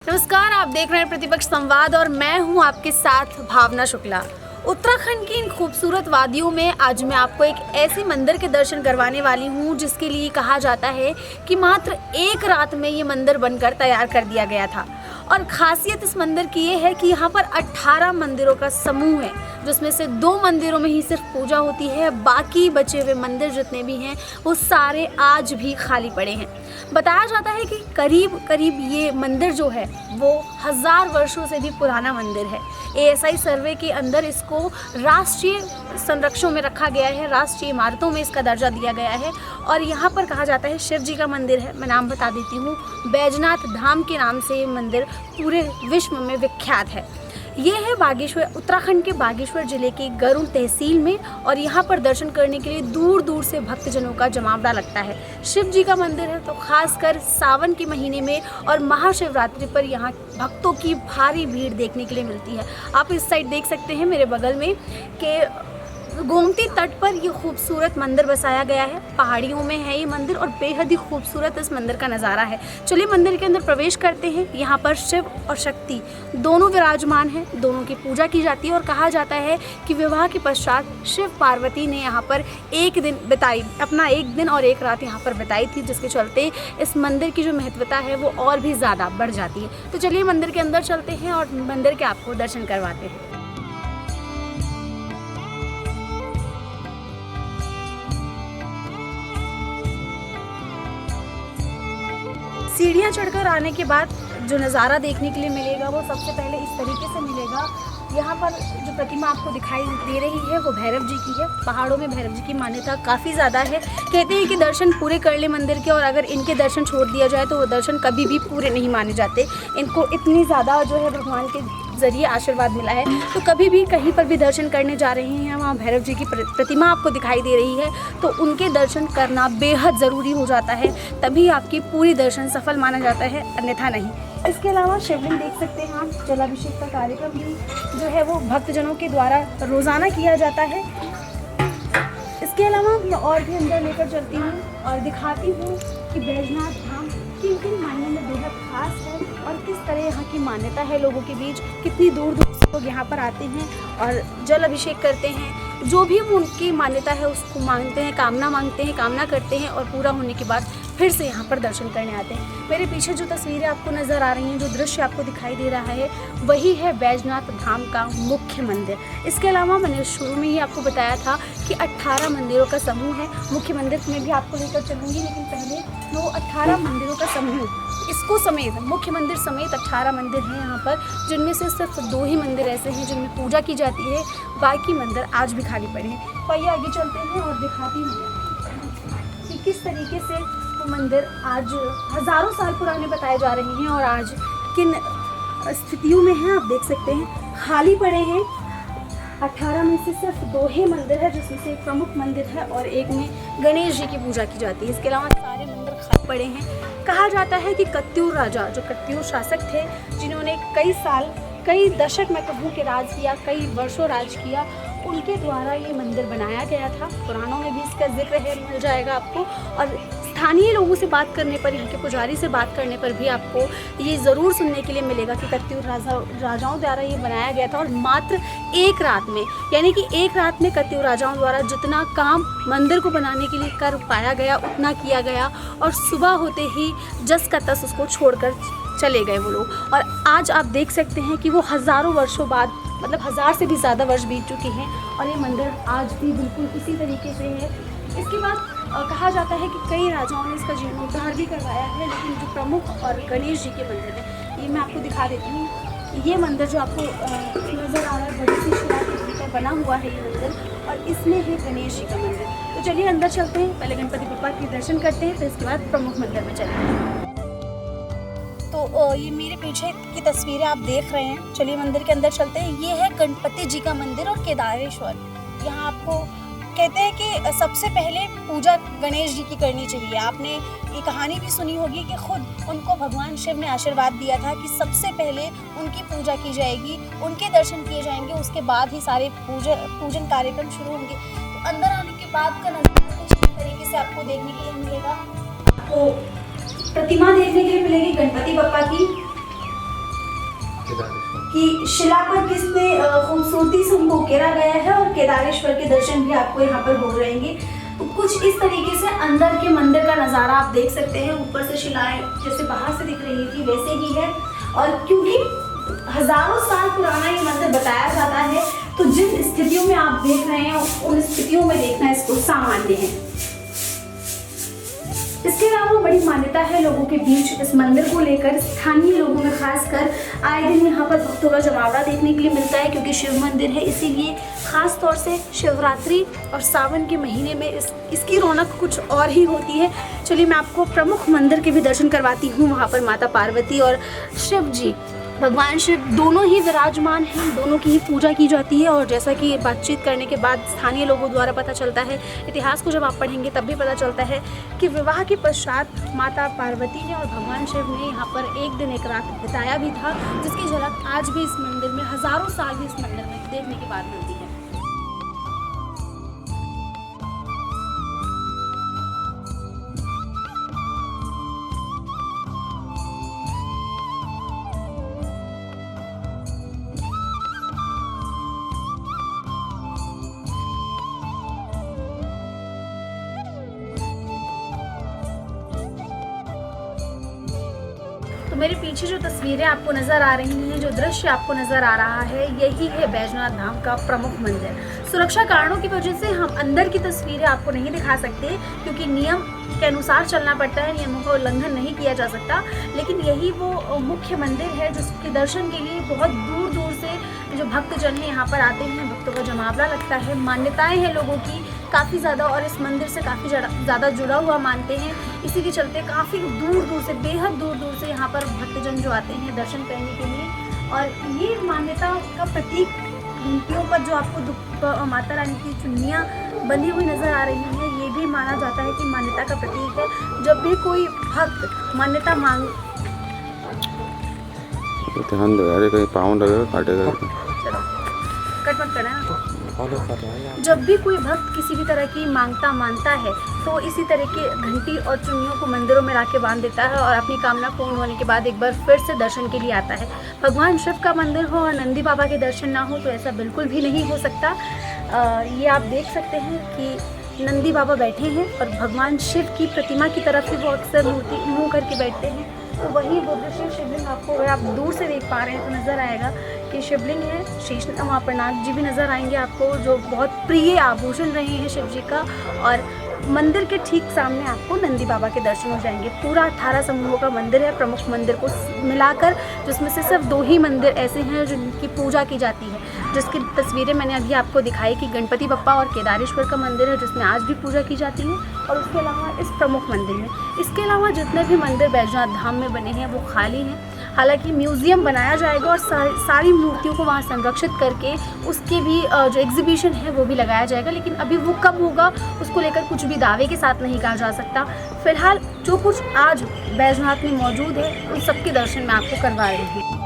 नमस्कार, आप देख रहे हैं प्रतिपक्ष संवाद और मैं हूं आपके साथ भावना शुक्ला। उत्तराखंड की इन खूबसूरत वादियों में आज मैं आपको एक ऐसे मंदिर के दर्शन करवाने वाली हूं जिसके लिए कहा जाता है कि मात्र एक रात में ये मंदिर बनकर तैयार कर दिया गया था। और खासियत इस मंदिर की ये है कि यहाँ पर 18 मंदिरों का समूह है, जिसमें से 2 मंदिरों में ही सिर्फ पूजा होती है। बाकी बचे हुए मंदिर जितने भी हैं वो सारे आज भी खाली पड़े हैं। बताया जाता है कि करीब करीब ये मंदिर जो है वो 1000 वर्षों से भी पुराना मंदिर है। ASI सर्वे के अंदर इसको राष्ट्रीय संरक्षण में रखा गया है, राष्ट्रीय इमारतों में इसका दर्जा दिया गया है। और यहाँ पर कहा जाता है शिव जी का मंदिर है। मैं नाम बता देती हूँ, बैजनाथ धाम के नाम से ये मंदिर पूरे विश्व में विख्यात है। ये है बागेश्वर, उत्तराखंड के बागेश्वर जिले के गरुड़ तहसील में। और यहाँ पर दर्शन करने के लिए दूर दूर से भक्तजनों का जमावड़ा लगता है। शिव जी का मंदिर है तो खासकर सावन के महीने में और महाशिवरात्रि पर यहाँ भक्तों की भारी भीड़ देखने के लिए मिलती है। आप इस साइड देख सकते हैं मेरे बगल में कि गोमती तट पर ये खूबसूरत मंदिर बसाया गया है। पहाड़ियों में है ये मंदिर और बेहद ही खूबसूरत इस मंदिर का नज़ारा है। चलिए मंदिर के अंदर प्रवेश करते हैं। यहाँ पर शिव और शक्ति दोनों विराजमान हैं, दोनों की पूजा की जाती है। और कहा जाता है कि विवाह के पश्चात शिव पार्वती ने यहाँ पर एक दिन बिताई, अपना एक दिन और एक रात यहाँ पर बिताई थी, जिसके चलते इस मंदिर की जो महत्वता है वो और भी ज़्यादा बढ़ जाती है। तो चलिए मंदिर के अंदर चलते हैं और मंदिर के आपको दर्शन करवाते हैं। सीढ़ियाँ चढ़कर आने के बाद जो नज़ारा देखने के लिए मिलेगा वो सबसे पहले इस तरीके से मिलेगा। यहाँ पर जो प्रतिमा आपको दिखाई दे रही है वो भैरव जी की है। पहाड़ों में भैरव जी की मान्यता काफ़ी ज़्यादा है। कहते हैं कि दर्शन पूरे कर ले मंदिर के, और अगर इनके दर्शन छोड़ दिया जाए तो वो दर्शन कभी भी पूरे नहीं माने जाते। इनको इतनी ज़्यादा जो है भगवान के ज़रिए आशीर्वाद मिला है, तो कभी भी कहीं पर भी दर्शन करने जा रहे हैं, वहाँ भैरव जी की प्रतिमा आपको दिखाई दे रही है तो उनके दर्शन करना बेहद ज़रूरी हो जाता है। तभी आपकी पूरी दर्शन सफल माना जाता है, अन्यथा नहीं। इसके अलावा शिवलिंग देख सकते हैं आप। जलाभिषेक का कार्यक्रम भी जो है वो भक्तजनों के द्वारा रोज़ाना किया जाता है। इसके अलावा मैं और भी अंदर लेकर चलती हूँ और दिखाती हूँ कि बैजनाथ धाम किन किन मायनों में बेहद खास है और किस तरह यहाँ की मान्यता है लोगों के बीच। कितनी दूर दूर से लोग यहाँ पर आते हैं और जल अभिषेक करते हैं। जो भी उनकी मान्यता है उसको मांगते हैं, कामना मांगते हैं, कामना करते हैं और पूरा होने के बाद फिर से यहाँ पर दर्शन करने आते हैं। मेरे पीछे जो तस्वीरें आपको नज़र आ रही हैं, जो दृश्य आपको दिखाई दे रहा है, वही है बैजनाथ धाम का मुख्य मंदिर। इसके अलावा मैंने शुरू में ही आपको बताया था कि 18 मंदिरों का समूह है। मुख्य मंदिर में भी आपको लेकर चलूँगी, लेकिन पहले वो 18 मंदिरों का समूह, इसको समेत मुख्य मंदिर समेत 18 मंदिर हैं यहाँ पर, जिनमें से सिर्फ 2 ही मंदिर ऐसे हैं जिनमें पूजा की जाती है। बाकी मंदिर आज भी खाली पड़े हैं। तो आइए आगे चलते हैं और दिखाती हूँ कि किस तरीके से वो मंदिर आज हज़ारों साल पुराने बताए जा रहे हैं और आज किन स्थितियों में हैं। आप देख सकते हैं खाली पड़े हैं। 18 में से सिर्फ 2 ही मंदिर है, जिसमें से एक प्रमुख मंदिर है और एक में गणेश जी की पूजा की जाती है। इसके अलावा सारे मंदिर खाली पड़े हैं। कहा जाता है कि कत्यूर राजा, जो कत्यूर शासक थे, जिन्होंने कई साल, कई दशक में कहूँ के राज किया, कई वर्षों राज किया, उनके द्वारा ये मंदिर बनाया गया था। पुराणों में भी इसका जिक्र है, मिल जाएगा आपको। और स्थानीय लोगों से बात करने पर, यहाँ के पुजारी से बात करने पर भी आपको ये ज़रूर सुनने के लिए मिलेगा कि कत्यूर राजाओं द्वारा ये बनाया गया था। और मात्र एक रात में, यानी कि एक रात में कत्यूर राजाओं द्वारा जितना काम मंदिर को बनाने के लिए कर पाया गया उतना किया गया, और सुबह होते ही जस का तस उसको छोड़कर चले गए वो लोग। और आज आप देख सकते हैं कि वो हज़ारों वर्षों बाद, मतलब 1000 से भी ज़्यादा वर्ष बीत चुके हैं और ये मंदिर आज भी बिल्कुल इसी तरीके से है। इसके बाद कहा जाता है कि कई राजाओं ने इसका जीर्णोद्धार भी करवाया है, लेकिन जो प्रमुख और गणेश जी के मंदिर है, ये मैं आपको दिखा देती हूँ। ये मंदिर जो आपको नज़र आ रहा है, बड़ी सी शिला के भीतर बना हुआ है ये मंदिर, और इसमें है गणेश जी का मंदिर। तो चलिए अंदर चलते हैं, पहले गणपति बप्पा के दर्शन करते हैं, फिर इसके बाद प्रमुख मंदिर में चलेंगे। तो ये मेरे पीछे की तस्वीरें आप देख रहे हैं। चलिए मंदिर के अंदर चलते हैं। ये है गणपति जी का मंदिर और केदारेश्वर। यहाँ आपको कहते हैं कि सबसे पहले पूजा गणेश जी की करनी चाहिए। आपने ये कहानी भी सुनी होगी कि खुद उनको भगवान शिव ने आशीर्वाद दिया था कि सबसे पहले उनकी पूजा की जाएगी, उनके दर्शन किए जाएंगे, उसके बाद ही सारे पूजन कार्यक्रम शुरू होंगे। तो अंदर आने के बाद का नज़ारा कुछ इस तरीके से आपको देखने के लिए मिलेगा। तो प्रतिमा देखने के लिए मिलेगी गणपति बप्पा की। कि शिला पर किसने खूबसूरती से उनको उकेरा गया है, और केदारेश्वर के दर्शन भी आपको यहाँ पर हो जाएंगे। तो कुछ इस तरीके से अंदर के मंदिर का नज़ारा आप देख सकते हैं। ऊपर से शिलाएं जैसे बाहर से दिख रही थी वैसे ही है, और क्योंकि हजारों साल पुराना ये मंदिर बताया जाता है, तो जिन स्थितियों में आप देख रहे हैं उन स्थितियों में देखना इसको सामान्य है। इसके अलावा बड़ी मान्यता है लोगों के बीच इस मंदिर को लेकर। स्थानीय लोगों में खासकर आए दिन यहाँ पर भक्तों का जमावड़ा देखने के लिए मिलता है, क्योंकि शिव मंदिर है, इसीलिए खास तौर से शिवरात्रि और सावन के महीने में इसकी रौनक कुछ और ही होती है। चलिए मैं आपको प्रमुख मंदिर के भी दर्शन करवाती हूँ। वहाँ पर माता पार्वती और शिव जी, भगवान शिव दोनों ही विराजमान हैं, दोनों की ही पूजा की जाती है। और जैसा कि बातचीत करने के बाद स्थानीय लोगों द्वारा पता चलता है, इतिहास को जब आप पढ़ेंगे तब भी पता चलता है कि विवाह के पश्चात माता पार्वती ने और भगवान शिव ने यहाँ पर एक दिन एक रात बिताया भी था, जिसकी झलक आज भी इस मंदिर में हज़ारों साल भी इस मंदिर में देखने के बाद मिलती है। तो मेरे पीछे जो तस्वीरें आपको नज़र आ रही हैं, जो दृश्य आपको नज़र आ रहा है, यही है बैजनाथ धाम का प्रमुख मंदिर। सुरक्षा कारणों की वजह से हम अंदर की तस्वीरें आपको नहीं दिखा सकते, क्योंकि नियम के अनुसार चलना पड़ता है, नियमों का उल्लंघन नहीं किया जा सकता। लेकिन यही वो मुख्य मंदिर है जिसके दर्शन के लिए बहुत दूर दूर से जो भक्तजन हैं यहाँ पर आते हैं। भक्तों का जमावड़ा लगता है, मान्यताएँ हैं लोगों की काफ़ी ज़्यादा, और इस मंदिर से काफ़ी ज़्यादा जुड़ा हुआ मानते हैं। इसी के चलते काफ़ी दूर दूर से, बेहद दूर दूर से यहाँ पर भक्तजन जो आते हैं दर्शन करने के लिए। और ये मान्यता का प्रतीक मूर्तियों पर जो आपको माता रानी की चुन्नियाँ बंधी हुई नज़र आ रही हैं, ये भी माना जाता है कि मान्यता का प्रतीक है। जब भी कोई भक्त मान्यता मांग ध्यान दो यार, कहीं पाउंड काटेगा। चलो कट मत करना ना। जब भी कोई भक्त किसी भी तरह की मानता है, तो इसी तरह के घंटी और चुन्नियों को मंदिरों में लाके बांध देता है, और अपनी कामना पूर्ण होने के बाद एक बार फिर से दर्शन के लिए आता है। भगवान शिव का मंदिर हो और नंदी बाबा के दर्शन ना हो तो ऐसा बिल्कुल भी नहीं हो सकता। ये आप देख सकते हैं कि नंदी बाबा बैठे हैं, और भगवान शिव की प्रतिमा की तरफ से वो अक्सर मूर्ति मुँह करके बैठते हैं। तो वही वो दृश्य शिवलिंग आपको, अगर आप दूर से देख पा रहे हैं तो नज़र आएगा कि शिवलिंग है। शेष वहाँ पर नाग जी भी नज़र आएंगे आपको, जो बहुत प्रिय आभूषण रहे हैं शिव जी का। और मंदिर के ठीक सामने आपको नंदी बाबा के दर्शन हो जाएंगे। पूरा 18 समूहों का मंदिर है, प्रमुख मंदिर को मिलाकर, जिसमें से सिर्फ 2 ही मंदिर ऐसे हैं जिनकी पूजा की जाती है, जिसकी तस्वीरें मैंने अभी आपको दिखाई कि गणपति बप्पा और केदारेश्वर का मंदिर है, जिसमें आज भी पूजा की जाती है। और उसके अलावा इस प्रमुख मंदिर में, इसके अलावा जितने भी मंदिर बैजनाथ धाम में बने हैं वो खाली हैं। हालांकि म्यूज़ियम बनाया जाएगा और सारी मूर्तियों को वहाँ संरक्षित करके उसके भी जो एग्जीबिशन है वो भी लगाया जाएगा, लेकिन अभी वो कब होगा उसको लेकर कुछ भी दावे के साथ नहीं कहा जा सकता। फिलहाल जो कुछ आज बैजनाथ में मौजूद है उन सबके दर्शन मैं आपको करवा रही हूँ।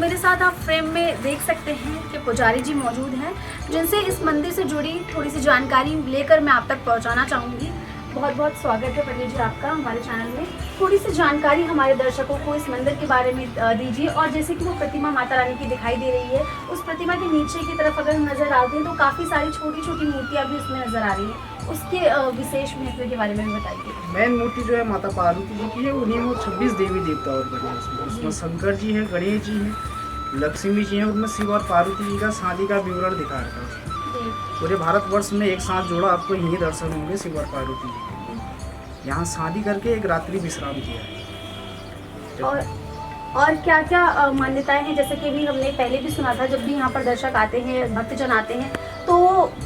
मेरे साथ आप फ्रेम में देख सकते हैं कि पुजारी जी मौजूद हैं, जिनसे इस मंदिर से जुड़ी थोड़ी सी जानकारी लेकर मैं आप तक पहुंचाना चाहूँगी। बहुत बहुत स्वागत है पंडित जी आपका हमारे चैनल में। थोड़ी सी जानकारी हमारे दर्शकों को इस मंदिर के बारे में दीजिए। और जैसे कि वो प्रतिमा माता रानी की दिखाई दे रही है, उस प्रतिमा के नीचे की तरफ अगर हम नज़र आते हैं तो काफ़ी सारी छोटी छोटी मूर्तियाँ भी उसमें नज़र आ रही हैं। उसके विशेष महत्व के बारे में भी बताइए। मेन मूर्ति जो है माता पार्वती जी की है, उन्हीं में 26 देवी देवता और बने हैं। उसमें शंकर जी हैं, गणेश जी हैं, लक्ष्मी जी हैं, उनमें शिव और पार्वती जी का शादी का विवरण दिखा रखा है। पूरे भारतवर्ष में एक साथ जोड़ा आपको यही दर्शन होंगे शिव और पार्वती जी के। यहाँ शादी करके एक रात्रि विश्राम किया है। और क्या क्या मान्यताएं हैं, जैसे कि भी हमने पहले भी सुना था, जब भी यहाँ पर दर्शक आते हैं, भक्तजन आते हैं तो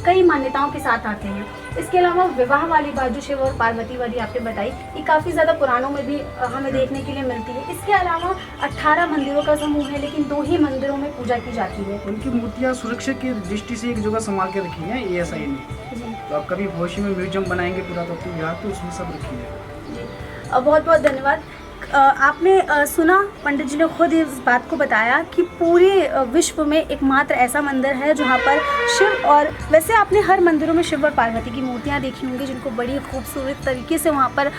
कई मान्यताओं के साथ आते हैं। इसके अलावा विवाह वाली बात जो शिव और पार्वती वाली आपने बताई, ये काफ़ी ज़्यादा पुराणों में भी हमें देखने के लिए मिलती है। इसके अलावा 18 मंदिरों का समूह है, लेकिन 2 ही मंदिरों में पूजा की जाती है। उनकी मूर्तियाँ सुरक्षा की दृष्टि से एक जगह संभाल के रखी है ASI ने। तो आप कभी भविष्य में म्यूजियम बनाएंगे पुरातत्व विभाग तो उसमें सब रखी है। बहुत बहुत धन्यवाद। आपने सुना, पंडित जी ने खुद इस बात को बताया कि पूरे विश्व में एकमात्र ऐसा मंदिर है जहाँ पर शिव, और वैसे आपने हर मंदिरों में शिव और पार्वती की मूर्तियाँ देखी होंगी जिनको बड़ी खूबसूरत तरीके से वहाँ पर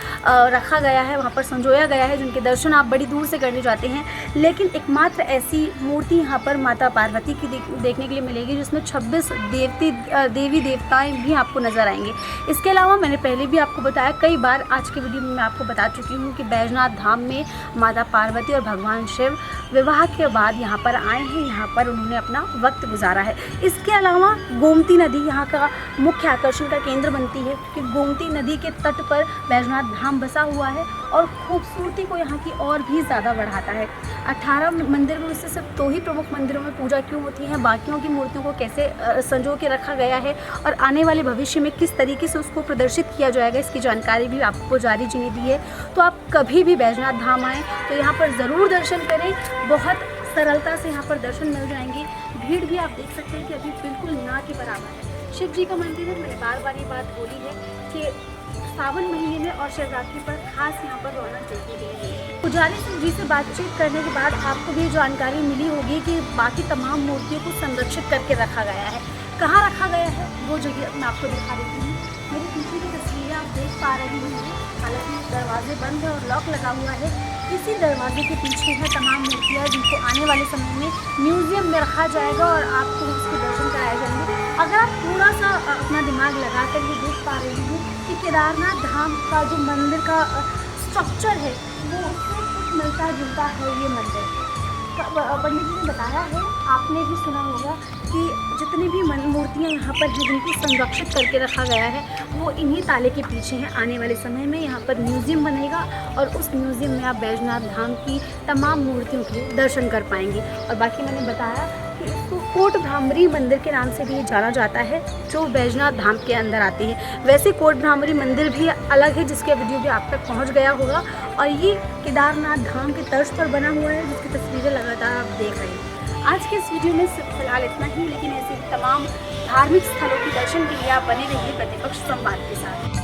रखा गया है, वहाँ पर संजोया गया है, जिनके दर्शन आप बड़ी दूर से करने जाते हैं। लेकिन एकमात्र ऐसी मूर्ति यहाँ पर माता पार्वती की देखने के लिए मिलेगी जिसमें 26 देवी देवताएँ भी आपको नज़र आएंगे। इसके अलावा मैंने पहले भी आपको बताया कई बार, आज के वीडियो में मैं आपको बता चुकी हूँ कि बैजनाथ धाम में माता पार्वती और भगवान शिव विवाह के बाद यहाँ पर आए हैं, यहाँ पर उन्होंने अपना वक्त गुजारा है। इसके अलावा गोमती नदी यहाँ का मुख्य आकर्षण का केंद्र बनती है, क्योंकि गोमती नदी के तट पर बैजनाथ धाम बसा हुआ है और खूबसूरती को यहाँ की और भी ज़्यादा बढ़ाता है। 18 मंदिर में से सिर्फ 2 ही प्रमुख मंदिरों में पूजा क्यों होती है, बाकियों की मूर्तियों को कैसे संजो के रखा गया है और आने वाले भविष्य में किस तरीके से उसको प्रदर्शित किया जाएगा, इसकी जानकारी भी आपको पुजारी जी ने दी है। तो आप कभी भी बैजनाथ धाम आएँ तो यहाँ पर ज़रूर दर्शन करें, बहुत सरलता से यहाँ पर दर्शन मिल जाएंगे। भीड़ भी आप देख सकते हैं कि अभी बिल्कुल ना के बराबर है। शिव जी का मंदिर है, मैंने बार बार ये बात बोली है कि सावन महीने में और शिवरात्रि पर खास यहाँ पर रौनक देखने के लिए है। पुजारी जी से बातचीत करने के बाद आपको भी जानकारी मिली होगी कि बाकी तमाम मूर्तियों को संरक्षित करके रखा गया है। कहाँ रखा गया है वो जगह मैं आपको दिखा देती हूँ। मेरे पीछे की तस्वीरें आप देख पा रही हैं, हालांकि दरवाजे बंद है और लॉक लगा हुआ है। इसी दरवाजे के पीछे है तमाम मूर्तियाँ जिनको आने वाले समय में म्यूज़ियम में रखा जाएगा और आपको उसके दर्शन कराए जाएंगे। अगर आप थोड़ा सा अपना दिमाग लगाकर ये देख पा रही हूँ कि केदारनाथ धाम का जो मंदिर का स्ट्रक्चर है वो उससे कुछ मिलता जुलता है। ये मंदिर पंडित जी ने बताया है, आपने भी सुना होगा कि जितनी भी मूर्तियाँ यहाँ पर हैं जिनको संरक्षित करके रखा गया है वो इन्हीं ताले के पीछे हैं। आने वाले समय में यहाँ पर म्यूज़ियम बनेगा और उस म्यूज़ियम में आप बैजनाथ धाम की तमाम मूर्तियों के दर्शन कर पाएंगे। और बाकी मैंने बताया कि इसको कोट भ्रामरी मंदिर के नाम से भी जाना जाता है जो बैजनाथ धाम के अंदर आती है। वैसे कोट भ्रामरी मंदिर भी अलग है जिसका वीडियो भी आप तक पहुँच गया होगा, और ये केदारनाथ धाम के तर्ज पर बना हुआ है जिसकी तस्वीरें लगातार आप देख रहे हैं। आज के इस वीडियो में सिर्फ फिलहाल इतना ही, लेकिन ऐसे तमाम धार्मिक स्थलों के दर्शन के लिए आप बने रहिए प्रतिपक्ष संवाद के साथ।